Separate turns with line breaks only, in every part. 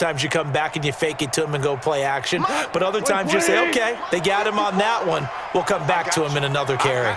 Sometimes you come back and you fake it to him and go play action. But other times you say, okay, they got him on that one. We'll come back to him in another carry.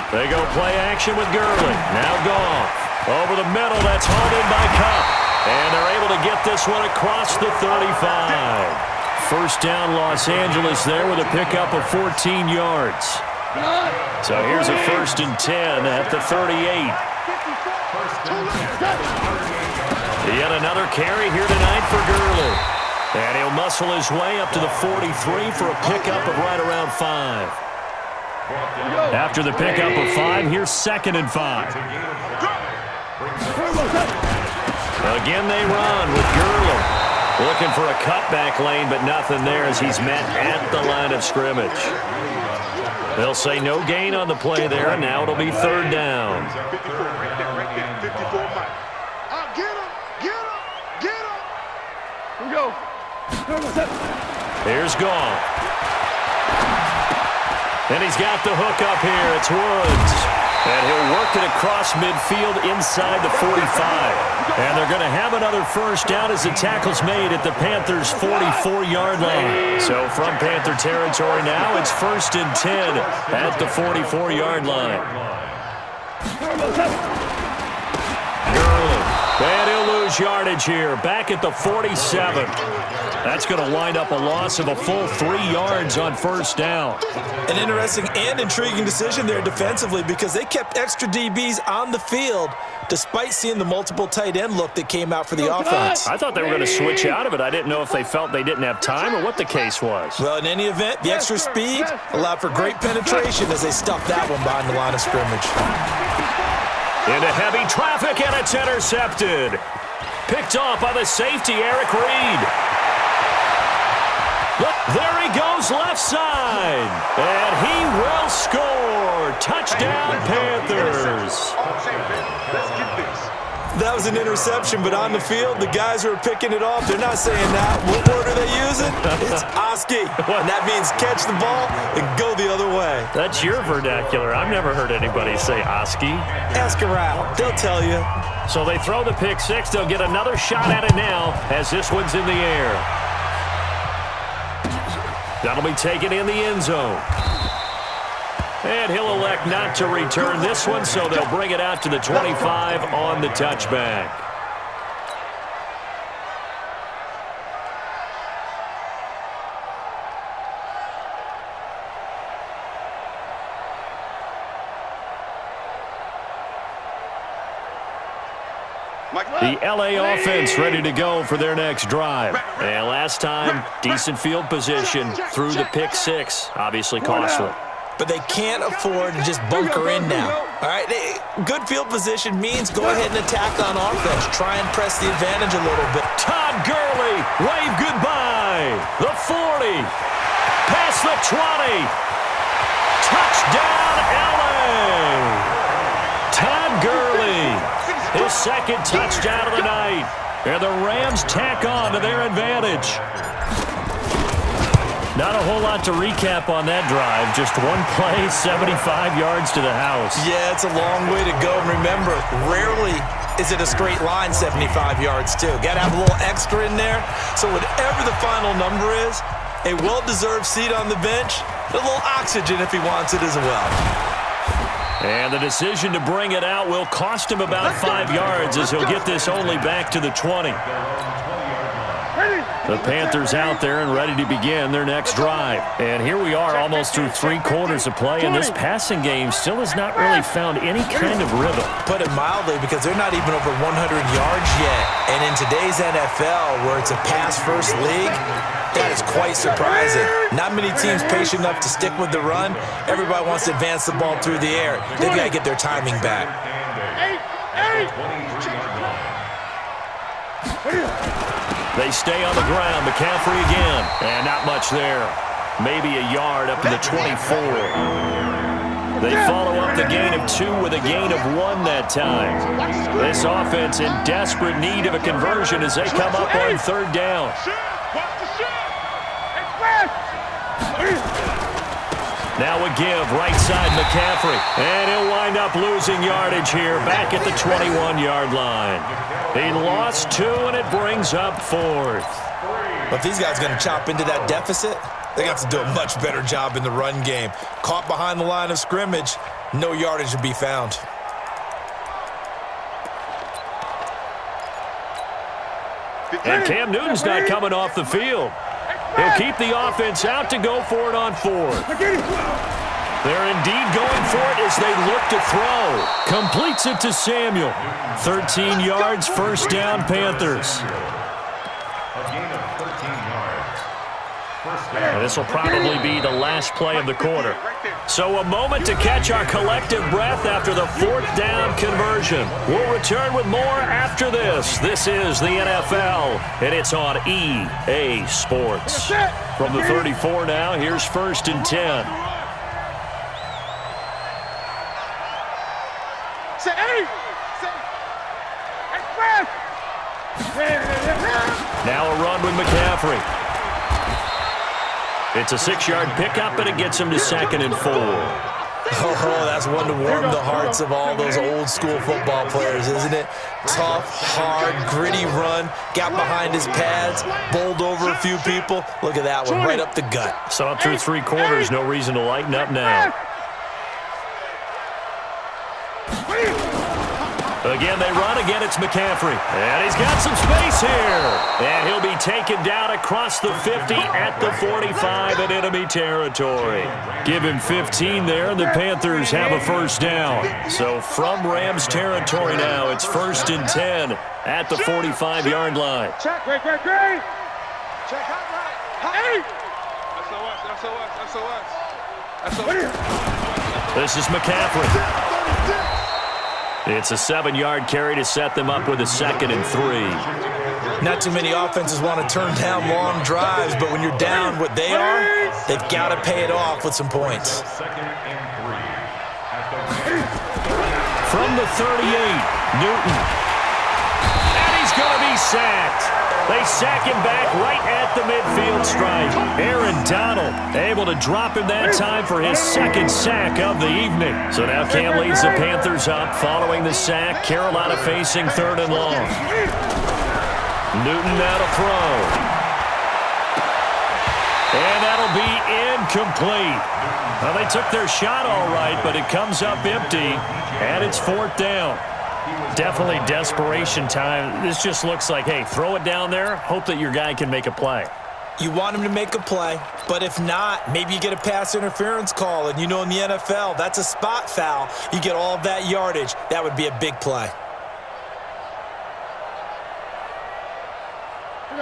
They go play action with Gurley. Now Goff. Over the middle, that's hauled in by Cup. And they're able to get this one across the 35. First down, Los Angeles there with a pickup of 14 yards. So here's a 1st and 10 at the 38. Yet another carry here tonight for Gurley. And he'll muscle his way up to the 43 for a pickup of right around 5. After the pickup of 5, here's 2nd and 5. Again they run with Gurley. Looking for a cutback lane, but nothing there as he's met at the line of scrimmage. They'll say no gain on the play there, and now it'll be 3rd down. Here's Goff. And he's got the hook up here. It's Woods. And he'll work it across midfield inside the 45. And they're going to have another first down as the tackle's made at the Panthers' 44-yard line. So from Panther territory now, it's 1st and 10 at the 44-yard line. Gurley. And he'll lose yardage here. Back at the 47. That's going to wind up a loss of a full 3 yards on 1st down.
An interesting and intriguing decision there defensively because they kept extra DBs on the field despite seeing the multiple tight end look that came out for the offense.
I thought they were going to switch out of it. I didn't know if they felt they didn't have time or what the case was.
Well, in any event, the extra speed allowed for great penetration as they stuffed that one behind the line of scrimmage.
Into heavy traffic, and it's intercepted. Picked off by the safety, Eric Reed. Look, there he goes left side. And he will score. Touchdown, Panthers.
That was an interception, but on the field, the guys who are picking it off, they're not saying that. What word are they using? It's Oski. And that means catch the ball and go the other way.
That's your vernacular. I've never heard anybody say Oski.
Ask around. They'll tell you.
So they throw the pick six. They'll get another shot at it now as this one's in the air. That'll be taken in the end zone. And he'll elect not to return this one, so they'll bring it out to the 25 on the touchback. The LA offense ready to go for their next drive. And last time, decent field position through the pick six. Obviously costly.
But they can't afford to just bunker in now. All right, good field position means go ahead and attack on offense. Try and press the advantage a little bit.
Todd Gurley, wave goodbye. The 40, past the 20. Touchdown, LA. Todd Gurley, his 2nd touchdown of the night. And the Rams tack on to their advantage. Not a whole lot to recap on that drive. Just one play, 75 yards to the house.
Yeah, it's a long way to go. And remember, rarely is it a straight line 75 yards, too. Got to have a little extra in there. So whatever the final number is, a well-deserved seat on the bench, a little oxygen if he wants it as well.
And the decision to bring it out will cost him about 5 yards as he'll get this only back to the 20. The Panthers out there and ready to begin their next drive. And here we are almost through 3 quarters of play, and this passing game still has not really found any kind of rhythm.
Put it mildly, because they're not even over 100 yards yet. And in today's NFL, where it's a pass-first league, that is quite surprising. Not many teams patient enough to stick with the run. Everybody wants to advance the ball through the air. They've got to get their timing back.
They stay on the ground. McCaffrey again. And not much there. Maybe a yard up to the 24. They follow up the gain of 2 with a gain of 1 that time. This offense in desperate need of a conversion as they come up on 3rd down. Now a give, right side McCaffrey. And he'll wind up losing yardage here, back at the 21-yard line. He lost 2, and it brings up 4th.
But if these guys are going to chop into that deficit, they have to do a much better job in the run game. Caught behind the line of scrimmage, no yardage to be found.
And Cam Newton's not coming off the field. He'll keep the offense out to go for it on 4th. They're indeed going for it as they look to throw. Completes it to Samuel. 13 yards, first down, Panthers. And this will probably be the last play of the quarter. So a moment to catch our collective breath after the 4th down conversion. We'll return with more after this. This is the NFL, and it's on EA Sports. From the 34 now, here's 1st and 10. Now a run with McCaffrey. It's a 6-yard pickup, and it gets him to 2nd and 4.
Oh, that's one to warm the hearts of all those old-school football players, isn't it? Tough, hard, gritty run, got behind his pads, bowled over a few people. Look at that one, right up the gut.
Saw through 3 quarters, no reason to lighten up now. Again, they run. Again, it's McCaffrey. And he's got some space here. And he'll be taken down across the 50 at the 45 in enemy territory. Give him 15 there, and the Panthers have a first down. So from Rams territory now, it's 1st and 10 at the 45-yard line.
Check, great. Check, hey! SOS.
This is McCaffrey. It's a 7-yard carry to set them up with a 2nd and 3.
Not too many offenses want to turn down long drives, but when you're down what they are, they've got to pay it off with some points.
From the 38, Newton. And he's going to be sacked. They sack him back right at the midfield stripe. Aaron Donald able to drop him that time for his 2nd sack of the evening. So now Cam leads the Panthers up following the sack. Carolina facing 3rd and long. Newton now to throw. And that'll be incomplete. Well, they took their shot all right, but it comes up empty, and it's 4th down. Definitely desperation time. This just looks like, hey, throw it down there, hope that your guy can make a play.
You want him to make a play, but if not, maybe you get a pass interference call, and you know in the NFL, that's a spot foul. You get all of that yardage. That would be a big play.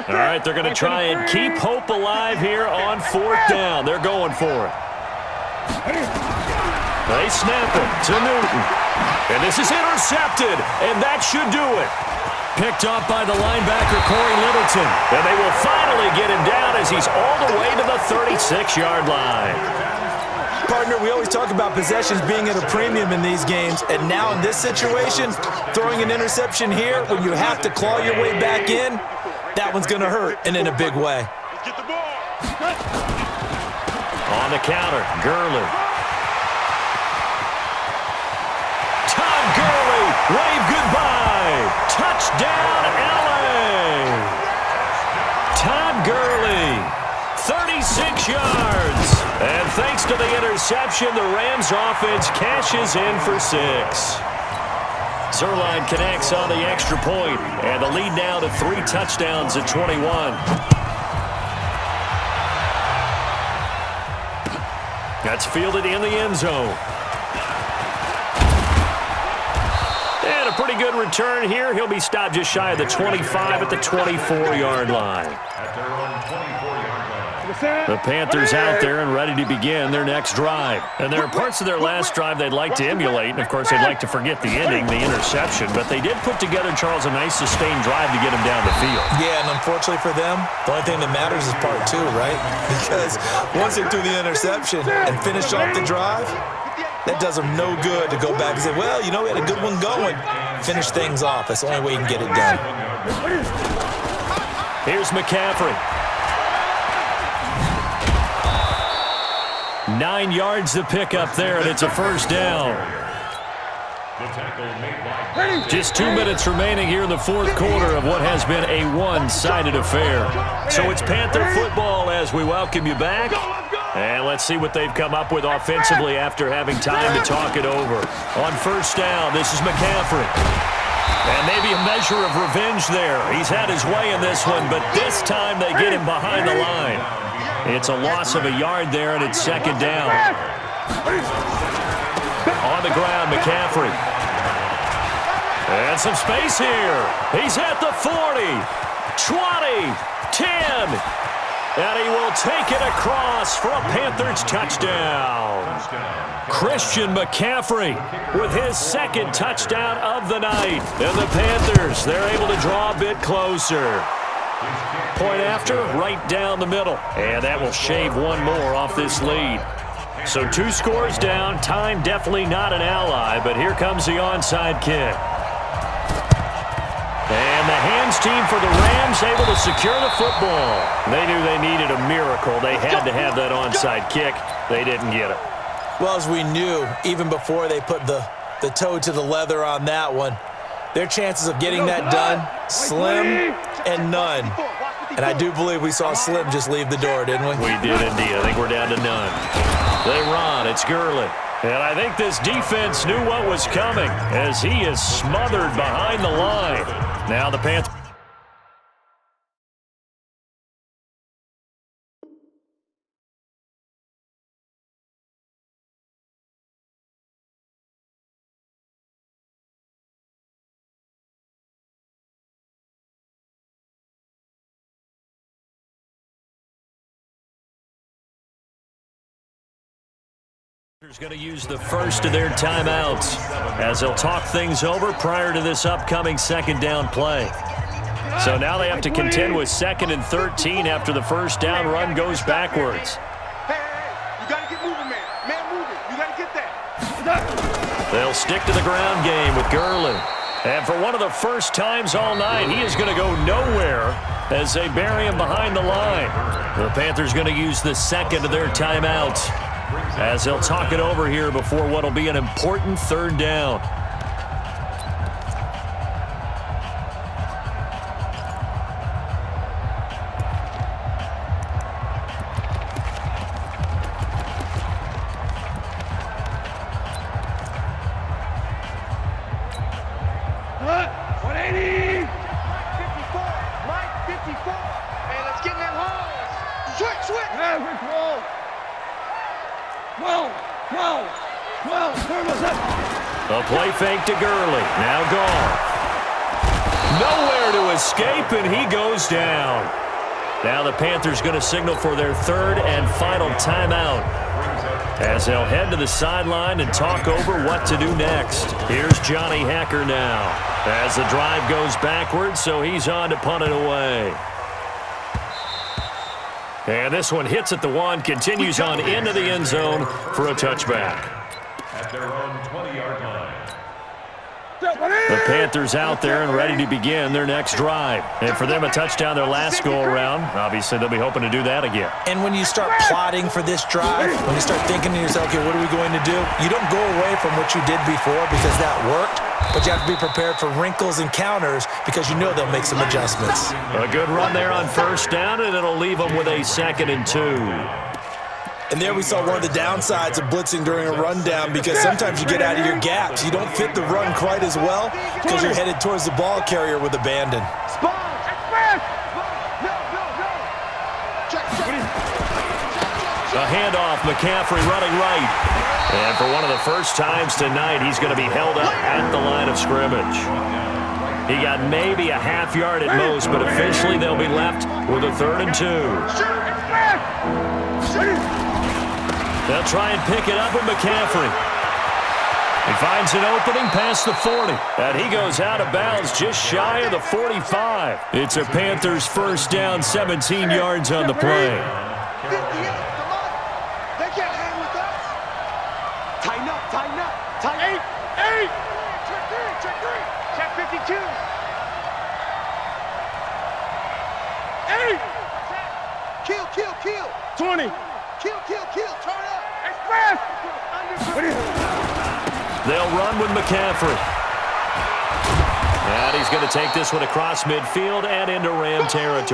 All right, they're going to try and keep hope alive here on 4th down. They're going for it. They snap it to Newton. And this is intercepted, and that should do it. Picked off by the linebacker, Corey Littleton. And they will finally get him down as he's all the way to the 36-yard line.
Partner, we always talk about possessions being at a premium in these games, and now in this situation, throwing an interception here when you have to claw your way back in, that one's going to hurt, and in a big way.
Get the ball.
On the counter, Gurley. Todd Gurley, wave goodbye. Touchdown, L.A. Todd Gurley, 36 yards. And thanks to the interception, the Rams offense cashes in for 6. Zerline connects on the extra point, and the lead now to 3 touchdowns at 21. That's fielded in the end zone. And a pretty good return here. He'll be stopped just shy of the 25 at the 24-yard line. The Panthers out there and ready to begin their next drive. And there are parts of their last drive they'd like to emulate. And, of course, they'd like to forget the ending, the interception. But they did put together, Charles, a nice sustained drive to get him down the field.
Yeah, and unfortunately for them, the only thing that matters is part 2, right? Because once they threw the interception and finished off the drive, that does them no good to go back and say, well, you know, we had a good one going. Finish things off. That's the only way you can get it done.
Here's McCaffrey. 9 yards to pick up there, and it's a first down. Just 2 minutes remaining here in the fourth quarter of what has been a one-sided affair. So it's Panther football as we welcome you back. And let's see what they've come up with offensively after having time to talk it over. On first down, this is McCaffrey. And maybe a measure of revenge there. He's had his way in this one, but this time they get him behind the line. It's a loss of a yard there, and it's second down. On the ground, McCaffrey. And some space here. He's at the 40, 20, 10. And he will take it across for a Panthers touchdown. Christian McCaffrey with his second touchdown of the night. And the Panthers, they're able to draw a bit closer. Point after, right down the middle. And that will shave one more off this lead. So 2 scores down. Time definitely not an ally, but here comes the onside kick. And the hands team for the Rams able to secure the football. They knew they needed a miracle. They had to have that onside kick. They didn't get it.
Well, as we knew, even before they put the toe to the leather on that one, their chances of getting that done, slim and none. And I do believe we saw Slim just leave the door, didn't we?
We did indeed. I think we're down to none. They run. It's Gurley. And I think this defense knew what was coming as he is smothered behind the line. Now the Panthers. Going to use the first of their timeouts as they'll talk things over prior to this upcoming second down play. So now they have to contend with 2nd and 13 after the first down run goes backwards.
Hey, you got to get moving, man. Man, moving. You got to get that.
They'll stick to the ground game with Gurley. And for one of the first times all night, he is going to go nowhere as they bury him behind the line. The Panthers going to use the second of their timeouts as they'll talk it over here before what will be an important third down. A play fake to Gurley. Now gone. Nowhere to escape, and he goes down. Now the Panthers going to signal for their third and final timeout as they'll head to the sideline and talk over what to do next. Here's Johnny Hacker now as the drive goes backwards, so he's on to punt it away. And this one hits at the 1, continues on into the end zone for a touchback. At their own 20-yard line. The Panthers out there and ready to begin their next drive. And for them, a touchdown their last go-around. Obviously, they'll be hoping to do that again.
And when you start plotting for this drive, when you start thinking to yourself, okay, what are we going to do? You don't go away from what you did before because that worked, but you have to be prepared for wrinkles and counters because you know they'll make some adjustments.
A good run there on first down, and it'll leave them with a 2nd and 2.
And there we saw one of the downsides of blitzing during a rundown because sometimes you get out of your gaps. You don't fit the run quite as well because you're headed towards the ball carrier with abandon.
A handoff, McCaffrey running right. And for one of the first times tonight, he's going to be held up at the line of scrimmage. He got maybe a half yard at most, but officially they'll be left with a 3rd and 2. They'll try and pick it up with McCaffrey. He finds an opening past the 40. And he goes out of bounds just shy of the 45. It's a Panthers first down, 17 yards on the play.
They can't hang with us. Tighten up, tighten up. Tighten. 8. Check 3, check 3. Check 52. 8. Kill. 20. Kill. Turn up.
They'll run with McCaffrey. And he's going to take this one across midfield and into Ram territory.